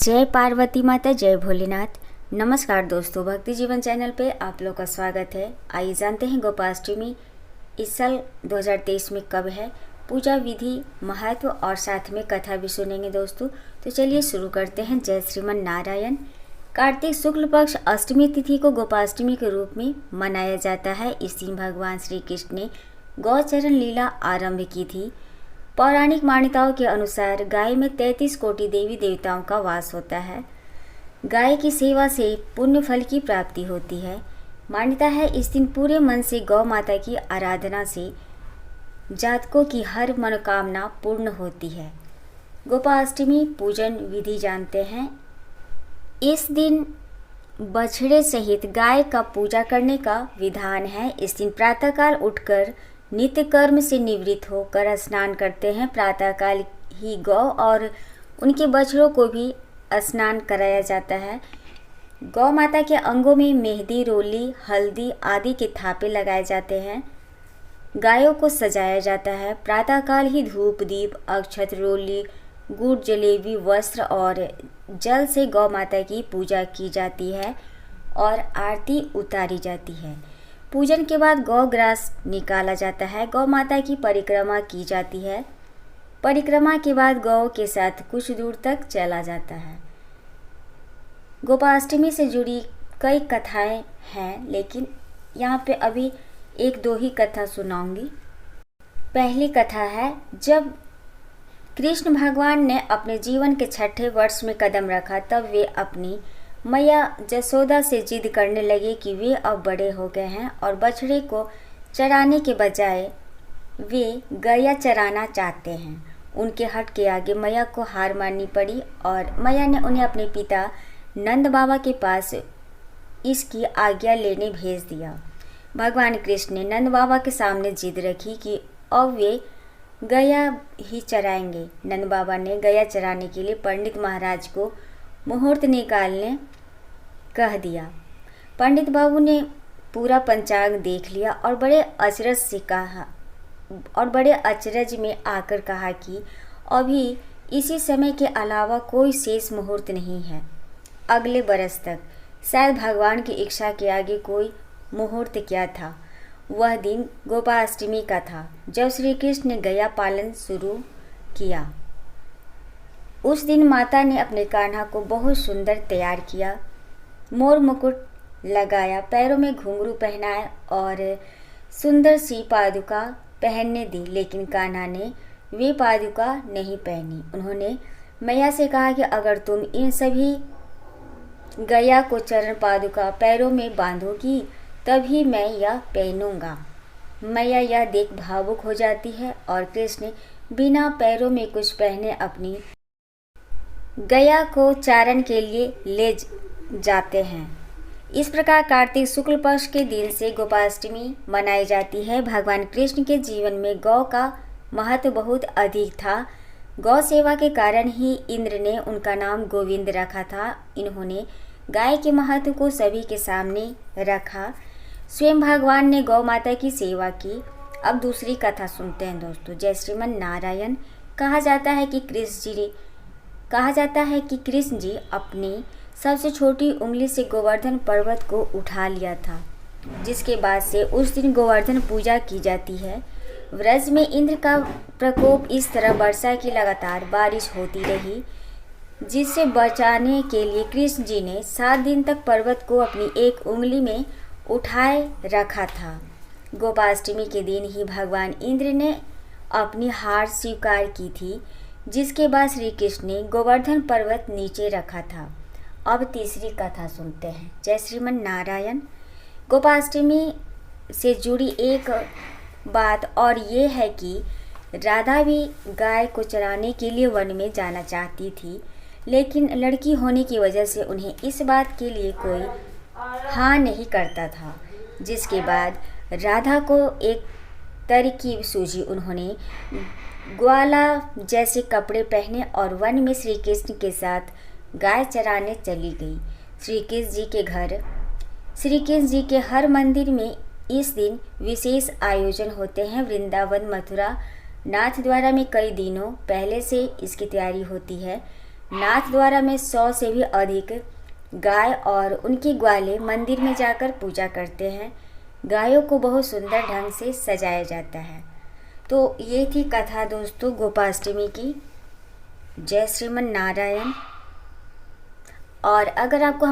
जय पार्वती माता, जय भोलेनाथ। नमस्कार दोस्तों, भक्ति जीवन चैनल पे आप लोग का स्वागत है। आइए जानते हैं गोपाष्टमी इस साल 2023 में कब है, पूजा विधि, महत्व और साथ में कथा भी सुनेंगे दोस्तों। तो चलिए शुरू करते हैं। जय श्रीमन नारायण। कार्तिक शुक्ल पक्ष अष्टमी तिथि को गोपाष्टमी के रूप में मनाया जाता है। इस दिन भगवान श्री कृष्ण ने गौचरण लीला आरंभ की थी। पौराणिक मान्यताओं के अनुसार गाय में 33 कोटि देवी देवताओं का वास होता है। गाय की सेवा से पुण्य फल की प्राप्ति होती है। मान्यता है इस दिन पूरे मन से गौ माता की आराधना से जातकों की हर मनोकामना पूर्ण होती है। गोपाष्टमी पूजन विधि जानते हैं। इस दिन बछड़े सहित गाय का पूजा करने का विधान है। इस दिन प्रातःकाल उठकर नित्य कर्म से निवृत्त होकर स्नान करते हैं। प्रातःकाल ही गौ और उनके बछड़ों को भी स्नान कराया जाता है। गौ माता के अंगों में मेहंदी, रोली, हल्दी आदि के थापे लगाए जाते हैं। गायों को सजाया जाता है। प्रातःकाल ही धूप, दीप, अक्षत, रोली, गुड़, जलेबी, वस्त्र और जल से गौ माता की पूजा की जाती है और आरती उतारी जाती है। पूजन के बाद गौ ग्रास निकाला जाता है। गौ माता की परिक्रमा की जाती है। परिक्रमा के बाद गौ के साथ कुछ दूर तक चला जाता है। गोपाष्टमी से जुड़ी कई कथाएं हैं, लेकिन यहाँ पे अभी एक दो ही कथा सुनाऊंगी। पहली कथा है, जब कृष्ण भगवान ने अपने जीवन के 6ठे वर्ष में कदम रखा, तब वे अपनी मैया जसोदा से जिद करने लगे कि वे अब बड़े हो गए हैं और बछड़े को चराने के बजाय वे गैया चराना चाहते हैं। उनके हट के आगे मैया को हार माननी पड़ी और मैया ने उन्हें अपने पिता नंद बाबा के पास इसकी आज्ञा लेने भेज दिया। भगवान कृष्ण ने नंद बाबा के सामने जिद रखी कि अब वे गैया ही चराएंगे। नंद बाबा ने गैया चराने के लिए पंडित महाराज को मुहूर्त निकालने कह दिया। पंडित बाबू ने पूरा पंचांग देख लिया और बड़े अचरज में आकर कहा कि अभी इसी समय के अलावा कोई शेष मुहूर्त नहीं है। अगले बरस तक शायद भगवान की इच्छा के आगे कोई मुहूर्त क्या था। वह दिन गोपाष्टमी का था, जब श्री कृष्ण ने गैया पालन शुरू किया। उस दिन माता ने अपने कान्हा को बहुत सुंदर तैयार किया, मोर मुकुट लगाया, पैरों में घुंघरू पहनाए और सुंदर सी पादुका पहनने दी, लेकिन कान्हा ने वे पादुका नहीं पहनी। उन्होंने मैया से कहा कि अगर तुम इन सभी गैया को चरण पादुका पैरों में बांधोगी तभी मैं यह पहनूंगा। मैया यह देख भावुक हो जाती है और कृष्ण बिना पैरों में कुछ पहने अपनी गैया को चारण के लिए ले जाते हैं। इस प्रकार कार्तिक शुक्ल पक्ष के दिन से गोपाष्टमी मनाई जाती है। भगवान कृष्ण के जीवन में गौ का महत्व बहुत अधिक था। गौ सेवा के कारण ही इंद्र ने उनका नाम गोविंद रखा था। इन्होंने गाय के महत्व को सभी के सामने रखा। स्वयं भगवान ने गौ माता की सेवा की। अब दूसरी कथा सुनते हैं दोस्तों। जय श्रीमन नारायण। कहा जाता है कि कृष्ण जी अपनी सबसे छोटी उंगली से गोवर्धन पर्वत को उठा लिया था, जिसके बाद से उस दिन गोवर्धन पूजा की जाती है। व्रज में इंद्र का प्रकोप इस तरह वर्षा की लगातार बारिश होती रही, जिससे बचाने के लिए कृष्ण जी ने 7 दिन तक पर्वत को अपनी एक उंगली में उठाए रखा था। गोपाष्टमी के दिन ही भगवान इंद्र ने अपनी हार स्वीकार की थी, जिसके बाद श्री कृष्ण ने गोवर्धन पर्वत नीचे रखा था। अब तीसरी कथा सुनते हैं। जय श्रीमन नारायण। गोपाष्टमी से जुड़ी एक बात और ये है कि राधा भी गाय को चराने के लिए वन में जाना चाहती थी, लेकिन लड़की होने की वजह से उन्हें इस बात के लिए कोई हाँ नहीं करता था। जिसके बाद राधा को एक तरकीब सूझी। उन्होंने ग्वाला जैसे कपड़े पहने और वन में श्री कृष्ण के साथ गाय चराने चली गई। श्री कृष्ण जी के हर मंदिर में इस दिन विशेष आयोजन होते हैं। वृंदावन, मथुरा, नाथ द्वारा में कई दिनों पहले से इसकी तैयारी होती है। नाथ द्वारा में 100 से भी अधिक गाय और उनके ग्वाले मंदिर में जाकर पूजा करते हैं। गायों को बहुत सुंदर ढंग से सजाया जाता है। तो ये थी कथा दोस्तों गोपाष्टमी की। जय श्रीमन नारायण। और अगर आपको